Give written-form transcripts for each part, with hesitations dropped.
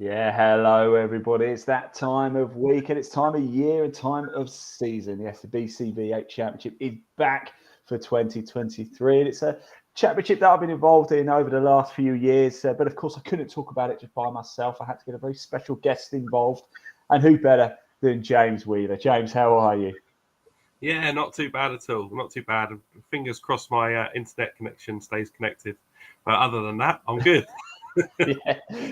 Yeah, hello everybody. It's that time of week and it's time of year and time of season. Yes, the BCV8 Championship is back for 2023 and it's a championship that I've been involved in over the last few years. But of course, I couldn't talk about it just by myself. I had to get a very special guest involved, and who better than James Wheeler. James, how are you? Yeah, not too bad at all. Not too bad. Fingers crossed my internet connection stays connected. But other than that, I'm good.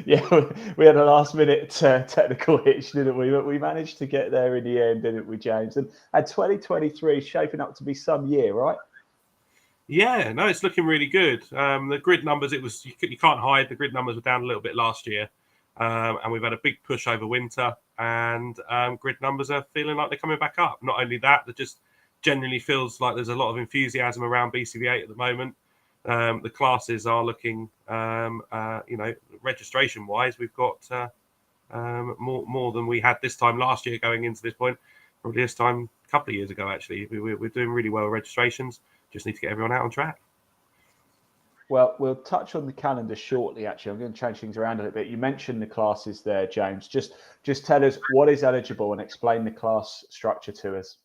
yeah, we had a last-minute technical hitch, didn't we? But we managed to get there in the end, didn't we, James? And 2023 is shaping up to be some year, right? Yeah, no, it's looking really good. The grid numbers, you can't hide. The grid numbers were down a little bit last year, and we've had a big push over winter, and grid numbers are feeling like they're coming back up. Not only that, it just generally feels like there's a lot of enthusiasm around BCV8 at the moment. The classes are looking, registration-wise, we've got more than we had this time last year going into this point. Probably this time a couple of years ago, actually. We're doing really well with registrations. Just need to get everyone out on track. Well, we'll touch on the calendar shortly, actually. I'm going to change things around a little bit. You mentioned the classes there, James. Just tell us what is eligible and explain the class structure to us.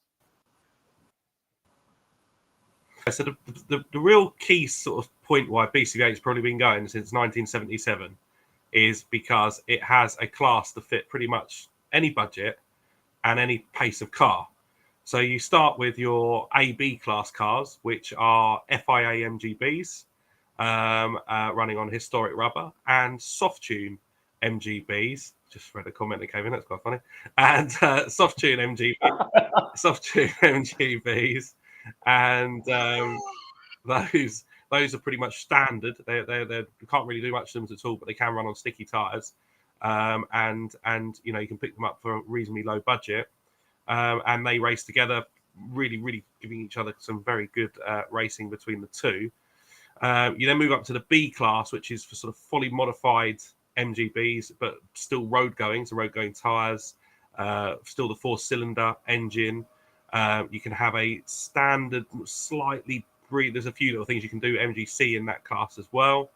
So the real key sort of point why BCV8 has probably been going since 1977 is because it has a class to fit pretty much any budget and any pace of car. So you start with your AB class cars, which are FIA MGBs, running on historic rubber, and soft tune MGBs. Just read a comment that came in, that's quite funny. And soft tune MGBs. And those are pretty much standard. They can't really do much to them at all, but they can run on sticky tires, and you can pick them up for a reasonably low budget, and they race together, really giving each other some very good racing between the two. You then move up to the B class, which is for sort of fully modified MGBs, but still road going, so road going tires, still the 4-cylinder engine. You can have a standard, there's a few little things you can do, MGC in that class as well.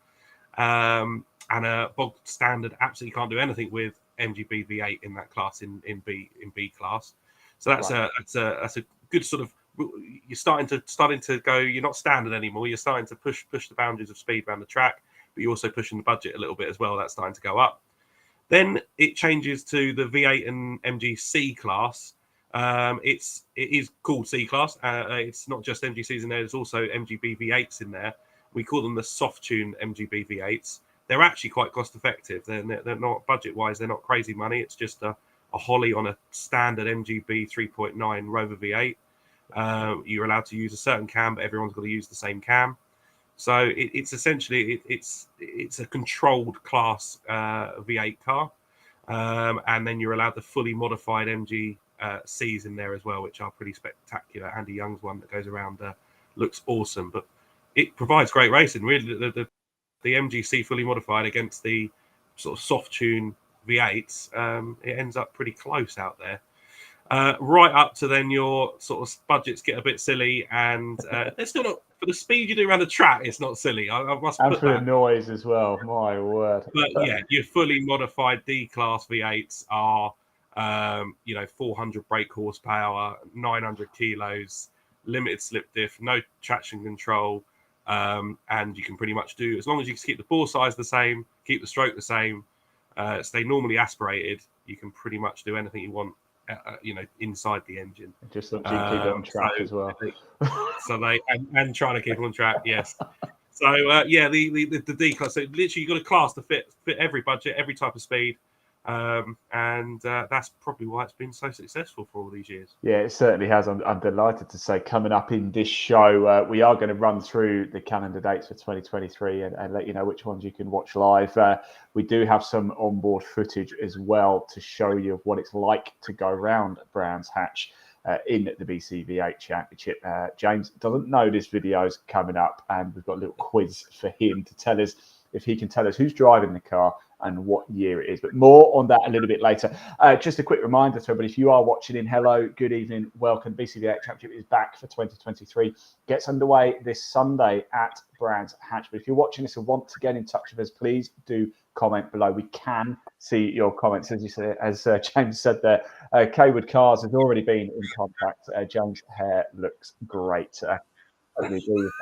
And a bog standard absolutely can't do anything with MGB V8 in that class in B class. So that's a good sort of, you're starting to go, you're not standard anymore. You're starting to push the boundaries of speed around the track, but you're also pushing the budget a little bit as well. That's starting to go up. Then it changes to the V8 and MGC class. It is called C class. It's not just MGCs in there. There's also MGB V8s in there. We call them the soft tune MGB V8s. They're actually quite cost effective. They're not budget wise. They're not crazy money. It's just a Holly on a standard MGB 3.9 Rover V8. You're allowed to use a certain cam, but everyone's got to use the same cam. So it's essentially it's a controlled class V8 car, and then you're allowed the fully modified MGCs in there as well, which are pretty spectacular. Andy Young's one that goes around looks awesome, but it provides great racing. Really, the MGC fully modified against the sort of soft tune V8s, it ends up pretty close out there. Right up to then your sort of budgets get a bit silly, and they're still not, for the speed you do around the track, it's not silly. I must and put for that. the noise as well, my word. But yeah, your fully modified D-class V8s are 400 brake horsepower, 900 kilos, limited slip diff, no traction control, and you can pretty much do, as long as you keep the bore size the same, keep the stroke the same, stay normally aspirated, you can pretty much do anything you want, inside the engine. Just so you keep it on track as well. And trying to keep it on track, yes. So the D class. So literally, you've got a class to fit every budget, every type of speed, and that's probably why it's been so successful for all these years. Yeah, it certainly has. I'm delighted to say, coming up in this show, we are going to run through the calendar dates for 2023 and let you know which ones you can watch live. We do have some onboard footage as well to show you of what it's like to go around Brands Hatch in the BCV8 Championship. James doesn't know this video is coming up, and we've got a little quiz for him to tell us if he can tell us who's driving the car and what year it is. But more on that a little bit later. Just a quick reminder to everybody, if you are watching in, hello, good evening, welcome. BCV8 Championship is back for 2023. Gets underway this Sunday at Brands Hatch. But if you're watching this and want to get in touch with us, please do comment below. We can see your comments. As you say, as James said there, Kaywood Cars has already been in contact. James' hair looks great. Totally agree with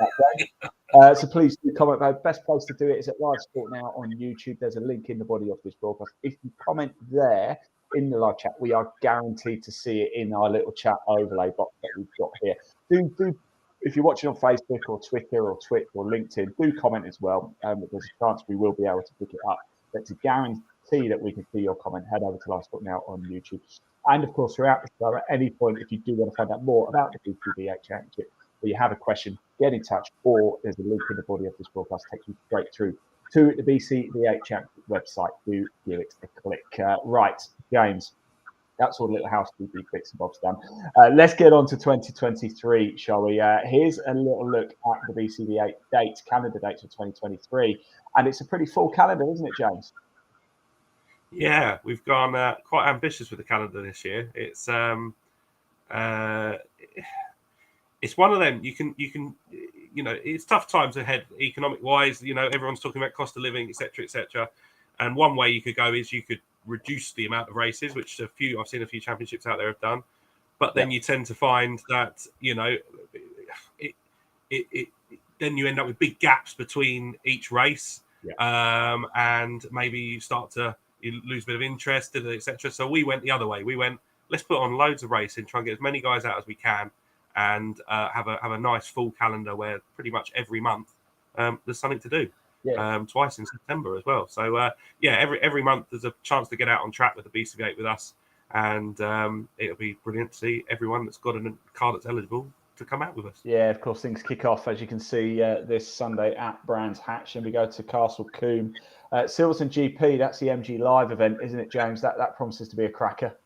that, so please do comment. The best place to do it is at Live Sport Now on YouTube. There's a link in the body of this broadcast. If you comment there in the live chat, we are guaranteed to see it in our little chat overlay box that we've got here. Do if you're watching on Facebook or Twitter or Twitch or LinkedIn, do comment as well. There's a chance we will be able to pick it up. But to guarantee that we can see your comment, head over to Live Sport Now on YouTube. And of course, throughout the show, at any point, if you do want to find out more about the BCV8 Championship, or you have a question, get in touch, or there's a link in the body of this broadcast takes you straight through to the BCV8 Championship website. Do give it a click. Right, James, that's all the little housekeeping bits and bobs done. Let's get on to 2023, shall we? Here's a little look at the BCV8 dates, calendar dates for 2023, and it's a pretty full calendar, isn't it, James? Yeah, we've gone quite ambitious with the calendar this year. It's one of them. You can, it's tough times ahead economic wise. Everyone's talking about cost of living, etc. And one way you could go is you could reduce the amount of races, which I've seen a few championships out there have done. But then you tend to find that then you end up with big gaps between each race, and maybe you lose a bit of interest, etc. So we went the other way. We went, let's put on loads of racing, try and get as many guys out as we can, and have a nice full calendar where pretty much every month there's something to do. Twice in September as well. So every month there's a chance to get out on track with the BCV8 with us, and it'll be brilliant to see everyone that's got a car that's eligible to come out with us. Yeah, of course, things kick off, as you can see, this Sunday at Brands Hatch, and we go to Castle Combe. Silverstone GP, that's the MG Live event, isn't it, James? That promises to be a cracker.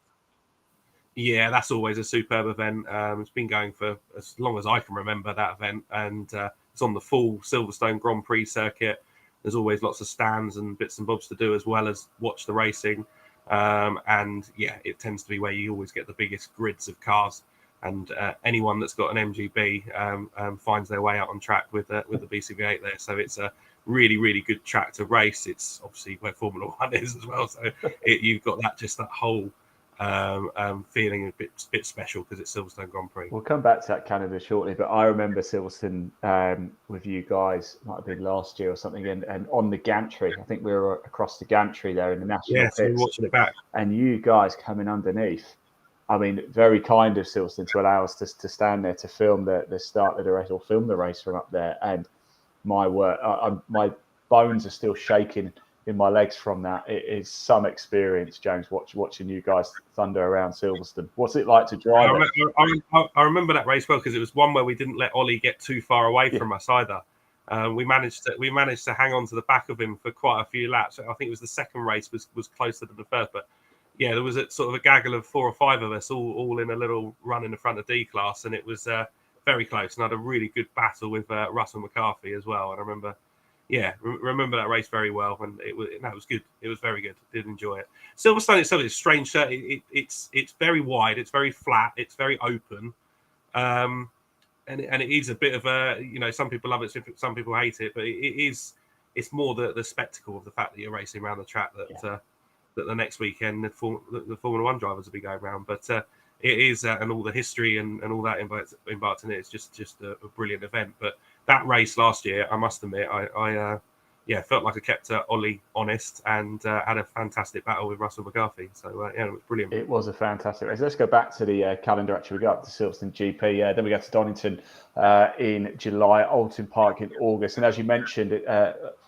Yeah, that's always a superb event. It's been going for as long as I can remember, that event, and it's on the full Silverstone Grand Prix circuit. There's always lots of stands and bits and bobs to do, as well as watch the racing. And it tends to be where you always get the biggest grids of cars. And anyone that's got an MGB finds their way out on track with the BCV8 there. So it's a really, really good track to race. It's obviously where Formula One is as well. So you've got that whole feeling a bit special because it's Silverstone Grand Prix. We'll come back to that Canada shortly, but I remember Silverstone with you guys, might have been last year or something, and on the gantry. I think we were across the gantry there in the national pits. Yeah, so watching it back. And you guys coming underneath. I mean, very kind of Silverstone to allow us to stand there to film the start of the race, or film the race from up there. And my word, my bones are still shaking in my legs from that. It is some experience, James, watching you guys thunder around Silverstone. What's it like to drive? I remember that race well, because it was one where we didn't let Ollie get too far away from us either. We managed to hang on to the back of him for quite a few laps. I think it was the second race was closer than the first, but yeah, there was a sort of a gaggle of 4 or 5 of us all in a little run in the front of D class, and it was very close. And I had a really good battle with Russell McCarthy as well. And I remember. Yeah, remember that race very well, and it was good. It was very good. Did enjoy it. Silverstone itself is strange. It's very wide. It's very flat. It's very open, and it is a bit of a some people love it, some people hate it, but it's more the spectacle of the fact that you're racing around the track that the next weekend the Formula One drivers will be going around. But it is and all the history and all that embarked in it. It's just a brilliant event. But that race last year, I must admit, I felt like I kept Ollie honest and had a fantastic battle with Russell McCarthy. So it was brilliant. It was a fantastic race. Let's go back to the calendar. Actually, we got up to Silverstone GP. Then we go to Donington in July, Alton Park in August, and as you mentioned,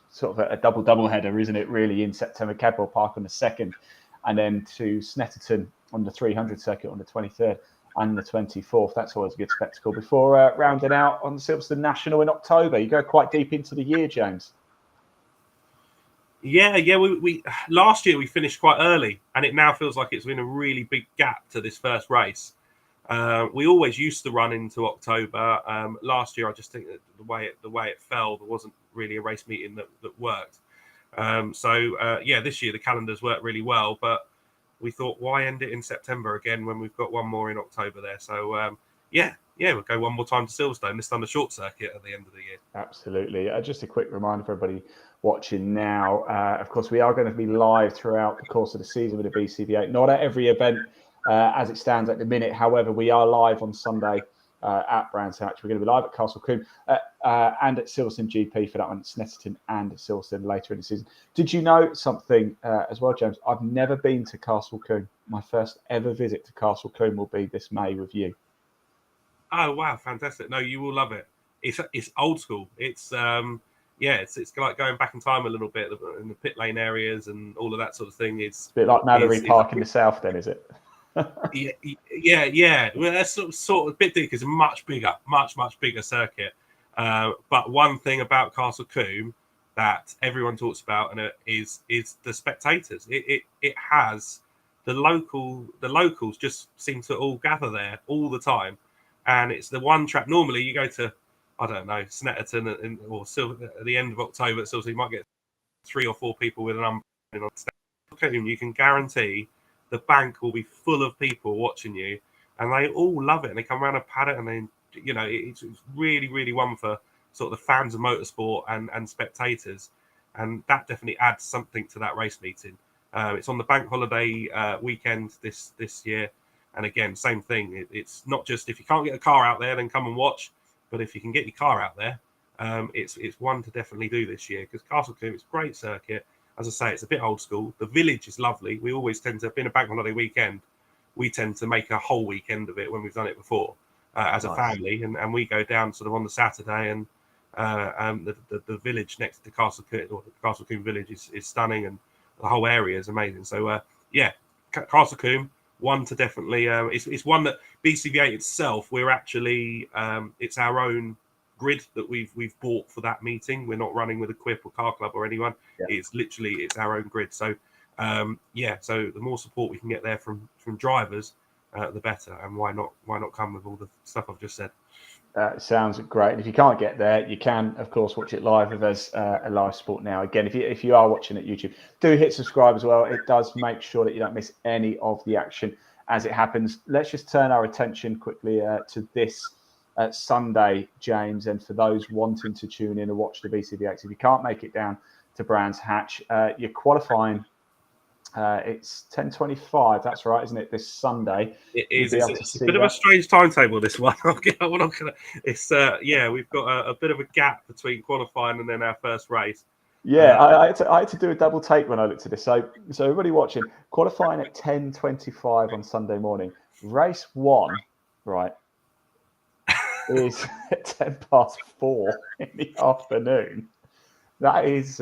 sort of a double header, isn't it? Really, in September, Cadwell Park on the 2nd, and then to Snetterton on the 300 circuit on the 23rd and the 24th. That's always a good spectacle. Before rounding out on Silverstone National in October, you go quite deep into the year, James. Yeah. We last year we finished quite early, and it now feels like it's been a really big gap to this first race. We always used to run into October. Last year, I just think that the way it fell, there wasn't really a race meeting that worked. This year the calendars worked really well, but we thought, why end it in September again when we've got one more in October there? So we'll go one more time to Silverstone, this time the short circuit at the end of the year. Absolutely. Just a quick reminder for everybody watching now. Of course, we are going to be live throughout the course of the season with the BCV8. Not at every event as it stands at the minute. However, we are live on Sunday at Brands Hatch. We're going to be live at Castle Combe and at Silverstone GP for that one, Snetterton and Silverstone later in the season. Did you know something as well, James? I've never been to Castle Combe. My first ever visit to Castle Combe will be this May with you. Oh wow, fantastic! No, you will love it. It's old school. It's like going back in time a little bit in the pit lane areas and all of that sort of thing. It's a bit like Mallory Park in the south, then, is it? Yeah. Well, that's sort of a bit because it's a much bigger circuit. But one thing about Castle Combe that everyone talks about and is the spectators. It has the locals just seem to all gather there all the time, and it's the one track. Normally, you go to, I don't know, Snetterton or Silver at the end of October, so you might get 3 or 4 people with an umbrella on stage. You can guarantee the bank will be full of people watching you, and they all love it. And they come around and pat it, and then it's really, really one for sort of the fans of motorsport and spectators, and that definitely adds something to that race meeting. It's on the bank holiday weekend this year, and again, same thing. It's not just if you can't get a car out there, then come and watch. But if you can get your car out there, it's one to definitely do this year because Castle Combe is a great circuit. As I say, it's a bit old school. The village is lovely. We always tend to, being a bank holiday weekend, we tend to make a whole weekend of it when we've done it before as a family. And we go down sort of on the Saturday, and the village next to Castle Combe, or the Castle Combe village is stunning, and the whole area is amazing. So, Castle Combe, one to definitely, it's one that BCV8 itself, we're actually, it's our own grid that we've bought for that meeting. We're not running with Equip or Car Club or anyone. Yeah. It's our own grid. So so the more support we can get there from drivers, the better. And why not come with all the stuff I've just said? Sounds great. And if you can't get there, you can, of course, watch it live as a live sport now. Again, if you are watching at YouTube, do hit subscribe as well. It does make sure that you don't miss any of the action as it happens. Let's just turn our attention quickly to this Sunday, James, and for those wanting to tune in and watch the BCV8, if you can't make it down to Brands Hatch, you're qualifying. It's 10:25. That's right, isn't it? This Sunday. It is. It's a bit of a strange timetable. This one. It's we've got a bit of a gap between qualifying and then our first race. Yeah, I had to do a double take when I looked at this. So everybody watching, qualifying at 10:25 on Sunday morning. Race 1, right, is at 4:10 in the afternoon. That is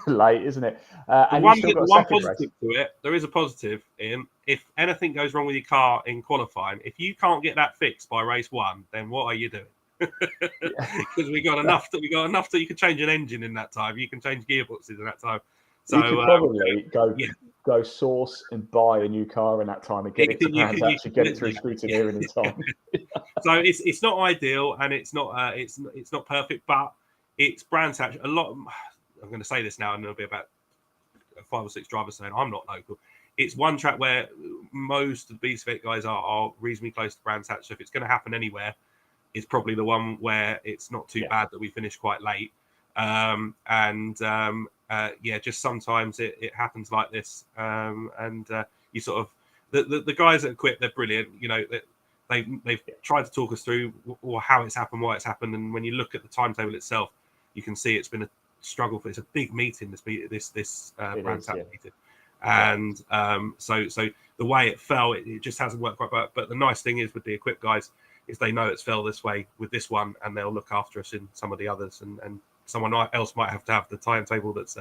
late, isn't it? And one positive to it, there is a positive in if anything goes wrong with your car in qualifying, if you can't get that fixed by race 1, then what are you doing? Because we got enough that you can change an engine in that time. You can change gearboxes in that time. So you could probably go source and buy a new car in that time and get it to Brands Hatch and get it through scrutineering in time. So it's not ideal and it's not perfect, but it's Brands Hatch. A lot. I'm going to say this now, and there'll be about 5 or 6 drivers saying I'm not local. It's one track where most of the BCV8 guys are reasonably close to Brands Hatch. So if it's going to happen anywhere, it's probably the one where it's not too bad that we finish quite late. Just sometimes it happens like this. You sort of the guys that quit, they're brilliant. they've tried to talk us through or how it's happened, why it's happened, and when you look at the timetable itself, you can see it's been a struggle. It's a big meeting. This Brands Hatch meeting, and so the way it fell, it just hasn't worked quite. But the nice thing is with the Equip guys is they know it's fell this way with this one, and they'll look after us in some of the others, and someone else might have to have the timetable that's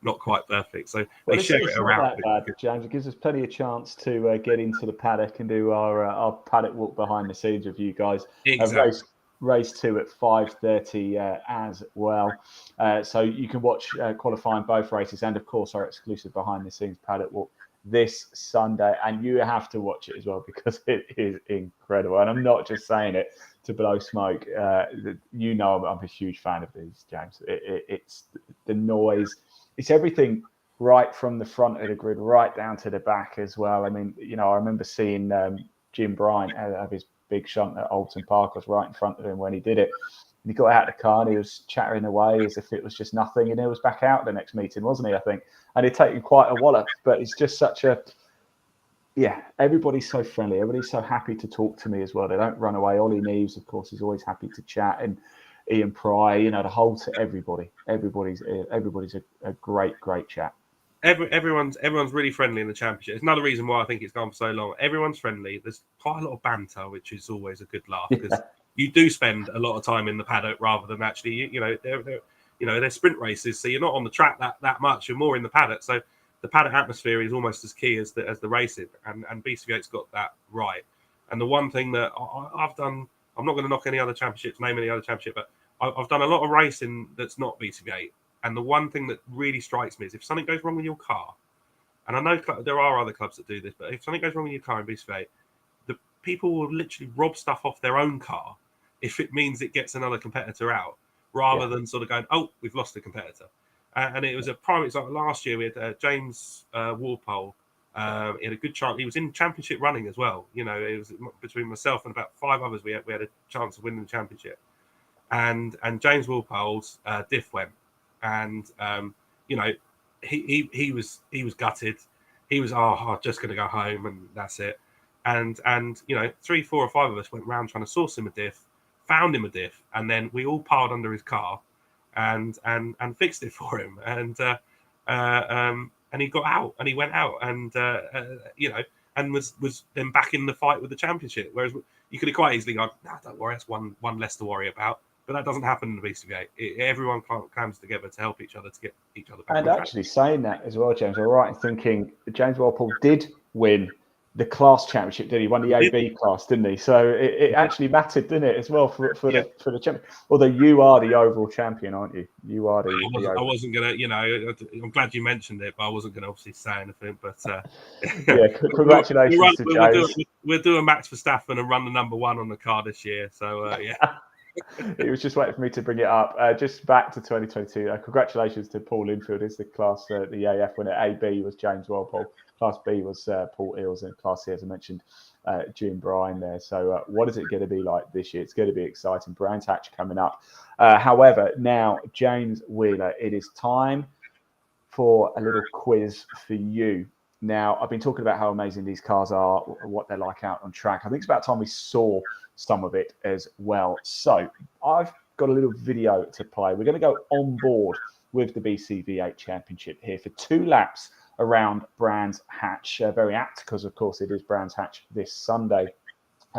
not quite perfect. So they share it around. Not that bad, James. It gives us plenty of chance to get into the paddock and do our paddock walk behind the scenes with you guys. Exactly. Race 2 at 5:30 as well. So you can watch qualifying both races and, of course, our exclusive behind the scenes paddock walk this Sunday. And you have to watch it as well because it is incredible. And I'm not just saying it to blow smoke. You know I'm a huge fan of these, James. It's the noise. It's everything right from the front of the grid right down to the back as well. I mean, I remember seeing Jim Bryant have his big shunt at Alton Park. I was right in front of him when he did it. And he got out of the car and he was chattering away as if it was just nothing. And he was back out the next meeting, wasn't he, I think? And he'd taken quite a wallop. But it's just such a... Yeah, everybody's so friendly. Everybody's so happy to talk to me as well. They don't run away. Ollie Neves, of course, is always happy to chat. And Ian Pry, the whole to everybody. Everybody's a great chat. Everyone's really friendly in the championship. It's another reason why I think it's gone for so long. Everyone's friendly. There's quite a lot of banter, which is always a good laugh because you do spend a lot of time in the paddock rather than actually, they're sprint races, so you're not on the track that much. You're more in the paddock. So the paddock atmosphere is almost as key as the racing, and BCV8's got that right. And the one thing that I've done, I'm not going to knock any other championships, name any other championship, but I've done a lot of racing that's not BCV8. And the one thing that really strikes me is if something goes wrong with your car, and I know there are other clubs that do this, but if something goes wrong with your car in BCV8, the people will literally rob stuff off their own car if it means it gets another competitor out, rather than sort of going, oh, we've lost a competitor. And it was a prime example. Last year we had James Walpole. He had a good chance. He was in championship running as well. It was between myself and about 5 others. We had a chance of winning the championship. And James Walpole's diff went. And he was gutted. He was I'm just going to go home and that's it. And 3, 4, or 5 of us went round trying to source him a diff, found him a diff, and then we all piled under his car and fixed it for him. And he got out and he went out and and was then back in the fight with the championship. Whereas you could have quite easily gone, no, don't worry, that's one less to worry about. But that doesn't happen in the BCV8. Everyone comes together to help each other to get each other back. And actually saying that as well, James, I'm right in thinking James Walpole did win the class championship, did he? Won the AB class, didn't he? So it actually mattered, didn't it, as well for the champion? Although you are the overall champion, aren't you? You are the I wasn't gonna, I'm glad you mentioned it, but I wasn't gonna obviously say anything. But congratulations to James. We'll do a Max Verstappen and run the number 1 on the car this year. So yeah. He was just waiting for me to bring it up. Just back to 2022. Congratulations to Paul Linfield. It's the class, the AF winner. AB was James Walpole. Class B was Paul Eels, and Class C, as I mentioned, Jim Bryan there. So what is it going to be like this year? It's going to be exciting. Brands Hatch coming up. However, now, James Wheeler, it is time for a little quiz for you. Now, I've been talking about how amazing these cars are, what they're like out on track. I think it's about time we saw some of it as well. So I've got a little video to play. We're going to go on board with the BCV8 Championship here for 2 laps around Brands Hatch. Very apt because, of course, it is Brands Hatch this Sunday.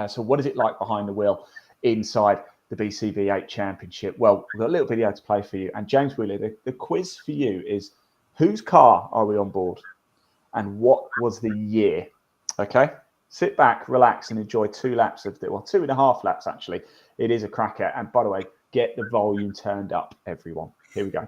So what is it like behind the wheel inside the BCV8 Championship? Well, we've got a little video to play for you. And James Wheeler, the quiz for you is, whose car are we on board? And what was the year? Okay, sit back, relax, and enjoy 2 laps of 2.5 laps, actually. It is a cracker. And by the way, get the volume turned up, everyone. Here we go.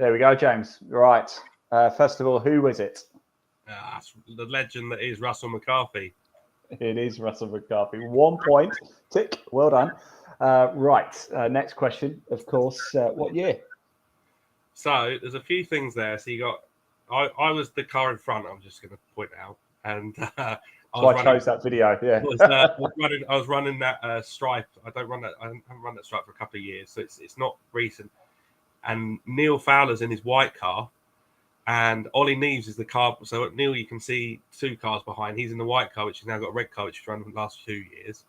There we go, James. Right. First of all, who is it? The legend that is Russell McCarthy. It is Russell McCarthy. 1 point. Tick. Well done. Right. Next question, of course. What year? So there's a few things there. So you got, I was the car in front. I'm just going to point out, and I chose that video. Yeah, I was running that stripe. I haven't run that stripe for a couple of years, so it's not recent. And Neil Fowler's in his white car, and Ollie Neves is the car. So at Neil, you can see 2 cars behind. He's in the white car, which has now got a red car, which he's run for the last 2 years.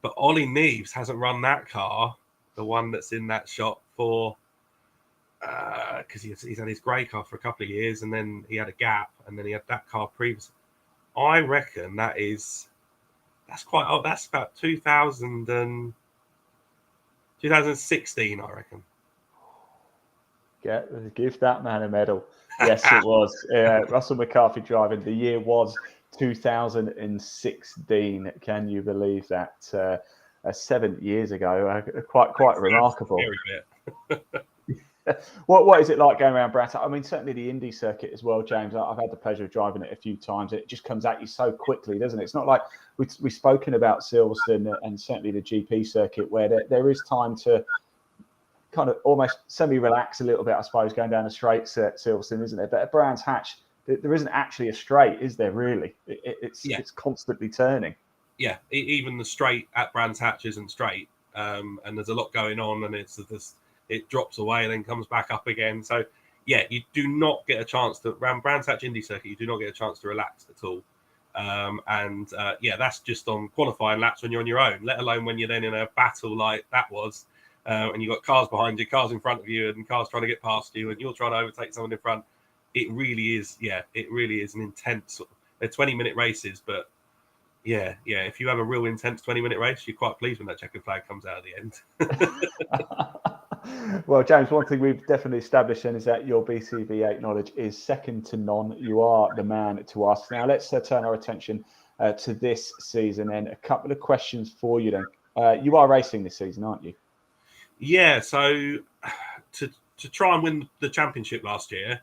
But Ollie Neves hasn't run that car, the one that's in that shot, for because he's had his grey car for a couple of years, and then he had a gap, and then he had that car previously. I reckon that's quite old. That's about 2016, I reckon. Give that man a medal. Yes, it was. Russell McCarthy driving. The year was 2016. Can you believe that? 7 years ago. Quite remarkable. What is it like going around Brands? I mean, certainly the Indy circuit as well, James. I've had the pleasure of driving it a few times. It just comes at you so quickly, doesn't it? It's not like we've spoken about Silverstone and certainly the GP circuit, where there is time to kind of almost semi-relax a little bit, I suppose, going down the straights at Silverstone, isn't there? But at Brands Hatch, there isn't actually a straight, is there? Really, it's constantly turning. Yeah, even the straight at Brands Hatch isn't straight, and there's a lot going on, and it drops away and then comes back up again. So, yeah, you do not get a chance to around Brands Hatch Indy circuit. You do not get a chance to relax at all. That's just on qualifying laps when you're on your own. Let alone when you're then in a battle like that was, and you've got cars behind you, cars in front of you, and cars trying to get past you, and you're trying to overtake someone in front. It really is. Yeah, it really is an intense. They're 20-minute races, but if you have a real intense 20-minute race, you're quite pleased when that checkered flag comes out at the end. Well, James, one thing we've definitely established then is that your BCV8 knowledge is second to none. You are the man to ask. Now, let's turn our attention to this season, and a couple of questions for you then. You are racing this season, aren't you? Yeah, so to try and win the championship last year,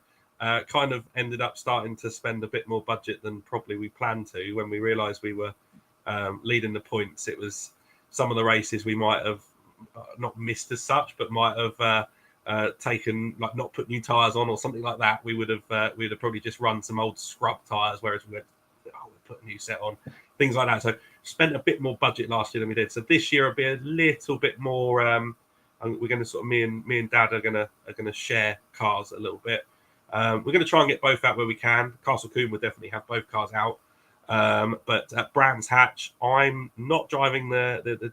kind of ended up starting to spend a bit more budget than probably we planned to. When we realised we were leading the points, it was some of the races we might have not missed as such, but might have taken, like, not put new tyres on or something like that. We'd have probably just run some old scrub tyres, whereas we went, we'll put a new set on, things like that. So spent a bit more budget last year than we did. So this year will be a little bit more. We're going to sort of me and Dad are going to share cars a little bit. We're going to try and get both out where we can. Castle Coombe will definitely have both cars out. But at Brands Hatch, I'm not driving the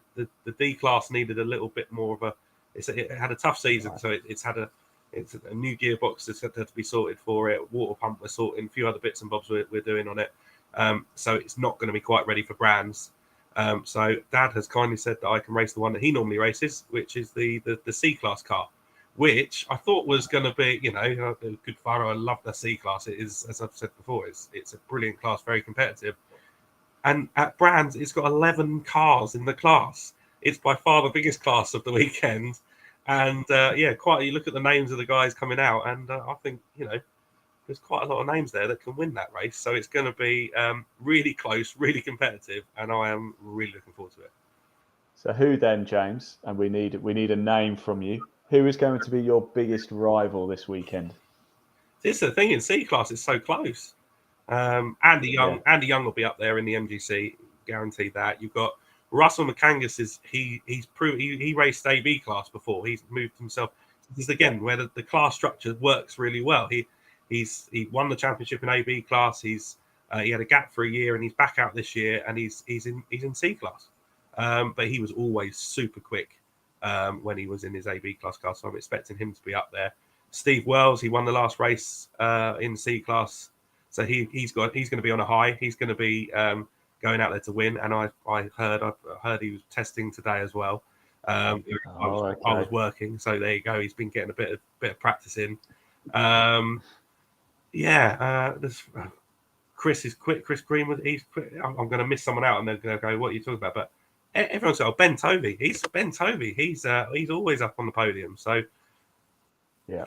D class. Needed a little bit more of it had a tough season, right. So it's a new gearbox that's had to be sorted for it. Water pump we're sorting, a few other bits and bobs we're doing on it. So it's not going to be quite ready for Brands. So Dad has kindly said that I can race the one that he normally races, which is the C class car, which I thought was going to be, a good fire. I love the C class. It is, as I've said before, it's a brilliant class, very competitive. And at Brands, it's got 11 cars in the class. It's by far the biggest class of the weekend. And you look at the names of the guys coming out, and I think, there's quite a lot of names there that can win that race. So it's going to be really close, really competitive, and I am really looking forward to it. So who then, James? And we need a name from you. Who is going to be your biggest rival this weekend? This is the thing in C class; it's so close. Andy Young will be up there in the MGC, guaranteed that. You've got Russell McCangus. He raced AB class before. He's moved himself. This is again where the class structure works really well. He won the championship in AB class. He had a gap for a year, and he's back out this year, and he's in C class. But he was always super quick when he was in his AB class car, so I'm expecting him to be up there. Steve Wells, he won the last race in C class, so he's going to be on a high. He's going to be going out there to win, and I heard he was testing today as well. I was working, so there you go. He's been getting a bit of practice in. Chris is quick. Chris Greenwood, he's quick. I'm going to miss someone out, and they're going to go, "What are you talking about?" But everyone's Ben Tovey. Ben Tovey. He's always up on the podium. So Yeah.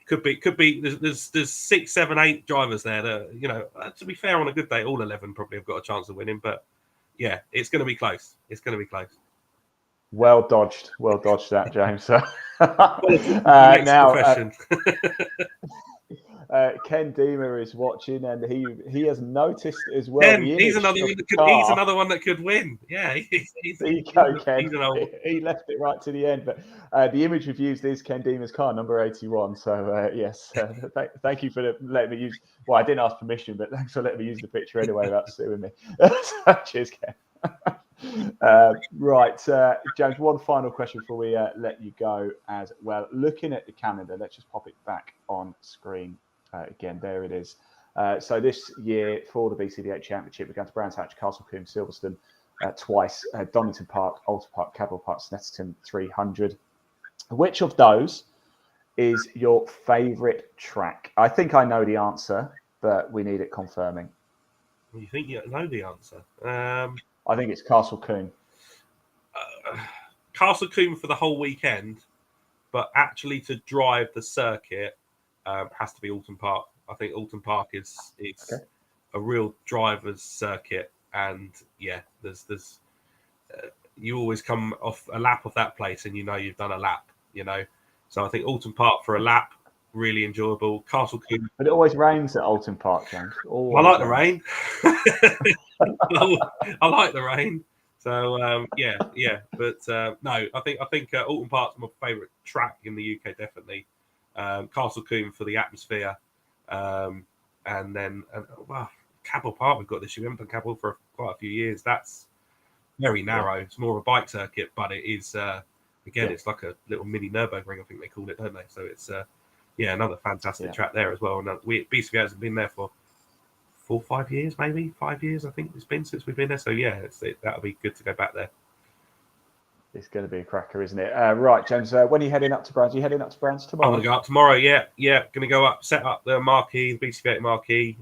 Could be. There's 6, 7, 8 drivers there that, to be fair, on a good day, all 11 probably have got a chance of winning. But yeah, it's going to be close. It's going to be close. Well dodged that, James. Next profession. Ken Deemer is watching, and he has noticed as well. Ken, he's another one that could win. Yeah, there you go, Ken. He left it right to the end, but the image we've used is Ken Deemer's car, number 81. So yes, thank you for letting me use. Well, I didn't ask permission, but thanks for letting me use the picture anyway without suing me. Cheers, Ken. Right, James, one final question before we let you go as well. Looking at the calendar, let's just pop it back on screen again. There it is. So this year for the BCV8 Championship, we're going to Brands Hatch, Castle Combe, Silverstone twice, Donington Park, Alton Park, Cadwell Park, Snetterton 300. Which of those is your favourite track? I think I know the answer, but we need it confirming. You think you know the answer? I think it's Castle Combe. Castle Combe for the whole weekend, but actually to drive the circuit has to be Alton Park. I think Alton Park is okay. A real driver's circuit, and yeah, there's you always come off a lap of that place, and you've done a lap. So I think Alton Park for a lap, really enjoyable. Castle Combe, but it always rains at Alton Park, James. I like the rain. I like the rain. So yeah. But no, I think Alton Park's my favourite track in the UK, definitely. Castle Combe for the atmosphere, and then Cadwell Park we've got this year. We haven't done Cadwell for quite a few years. That's very narrow. It's more of a bike circuit, but it is it's like a little mini Nürburgring, I think they call it, don't they? So it's another fantastic track there as well. And BCV hasn't been there for 4 or 5 years, maybe 5 years. I think it's been since we've been there. So yeah, that'll be good to go back there. It's going to be a cracker, isn't it? Right, James. When are you heading up to Brands? Are you heading up to Brands tomorrow? I'm going to go up tomorrow. Yeah. Going to go up, set up the marquee, the BCV8 marquee,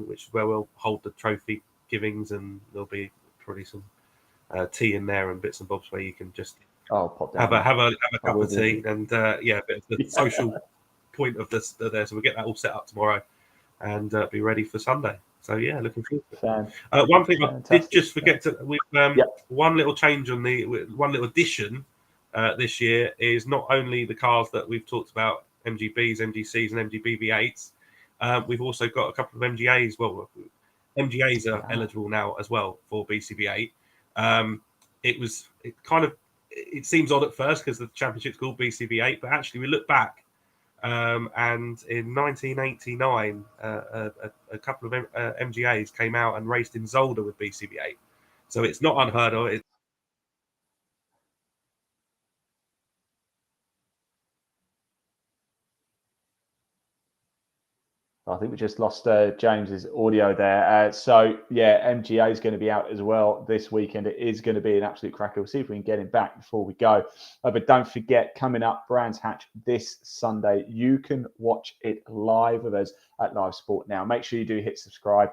which is where we'll hold the trophy givings, and there'll be probably some tea in there and bits and bobs where you can just pop down have a cup of tea and a bit of the social point of this there. So we'll get that all set up tomorrow and be ready for Sunday. So yeah, looking forward to it. One thing I did just forget to one little change on one little addition this year is not only the cars that we've talked about, MGBs, MGCs, and MGBV8s. We've also got a couple of MGAs. Well, MGAs are eligible now as well for BCV8. It seems odd at first because the championship's called BCV8, but actually we look back. And in 1989, a couple of MGAs came out and raced in Zolder with BCV8. So it's not unheard of. I think we just lost James's audio there. So yeah, MGA is going to be out as well this weekend. It is going to be an absolute cracker. We'll see if we can get him back before we go. But don't forget, coming up, Brands Hatch this Sunday. You can watch it live with us at Live Sport Now. Make sure you do hit subscribe.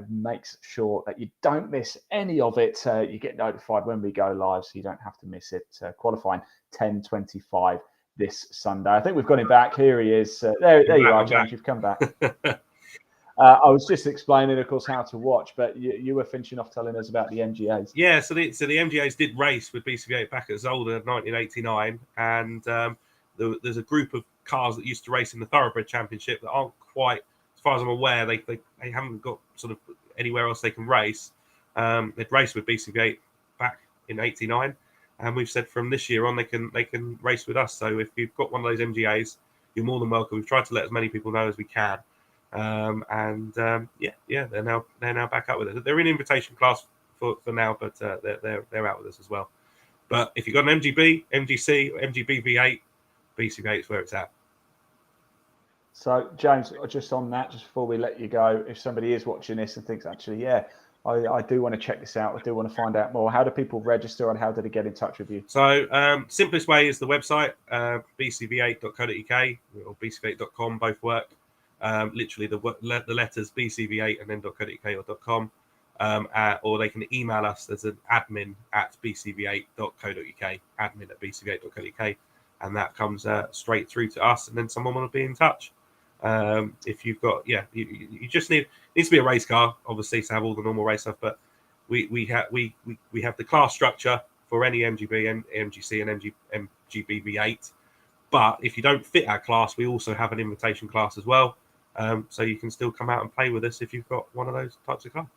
Make sure that you don't miss any of it. You get notified when we go live, so you don't have to miss it. Qualifying 10:25. This Sunday. I think we've got him back. Here he is. There you are, James. You've come back. I was just explaining, of course, how to watch, but you were finishing off telling us about the MGAs. Yeah, so the MGAs did race with BCV8 back at Zolder in 1989, and there's a group of cars that used to race in the Thoroughbred Championship that aren't quite, as far as I'm aware, they haven't got sort of anywhere else they can race. They'd raced with BCV8 back in 89. And we've said from this year on they can race with us. So if you've got one of those MGAs, you're more than welcome. We've tried to let as many people know as we can. They're now back up with us. They're in invitation class for now, but they're out with us as well. But if you've got an MGB, MGC, or MGBV8, BCV8 is where it's at. So James, just on that, just before we let you go, if somebody is watching this and thinks actually, I do want to check this out. I do want to find out more. How do people register and how do they get in touch with you? So simplest way is the website, bcv8.co.uk or bcv8.com, both work. Literally the letters bcv8 and then .co.uk or .com. Or they can email us. There's an admin at bcv8.co.uk, admin at bcv8.co.uk. and that comes straight through to us, and then someone will be in touch. If you've got, you just needs to be a race car, obviously, to have all the normal race stuff. But we have the class structure for any MGB, MGC, and MGBV8. But if you don't fit our class, we also have an invitation class as well. So you can still come out and play with us if you've got one of those types of car.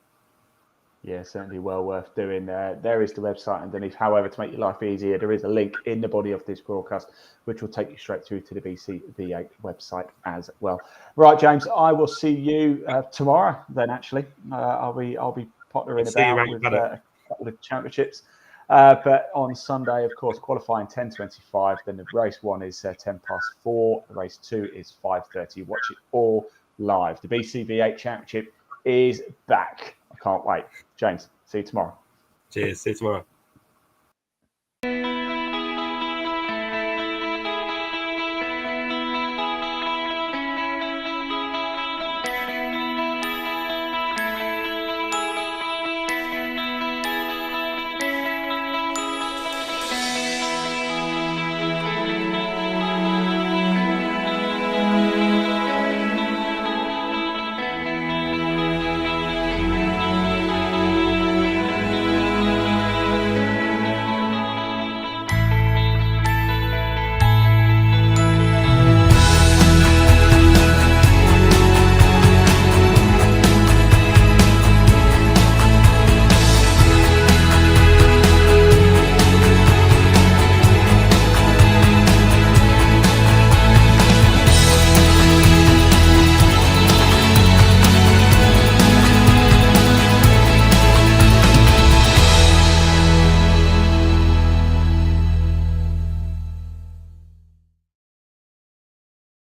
Yeah, certainly well worth doing. There is the website underneath. However, to make your life easier, there is a link in the body of this broadcast, which will take you straight through to the BCV8 website as well. Right, James, I will see you tomorrow. Then, actually, I'll be pottering about with a couple of championships. But on Sunday, of course, qualifying 10:25. Then the race 1 is 4:10. The race 2 is 5:30. Watch it all live. The BCV8 Championship is back. I can't wait. James, see you tomorrow. Cheers. See you tomorrow.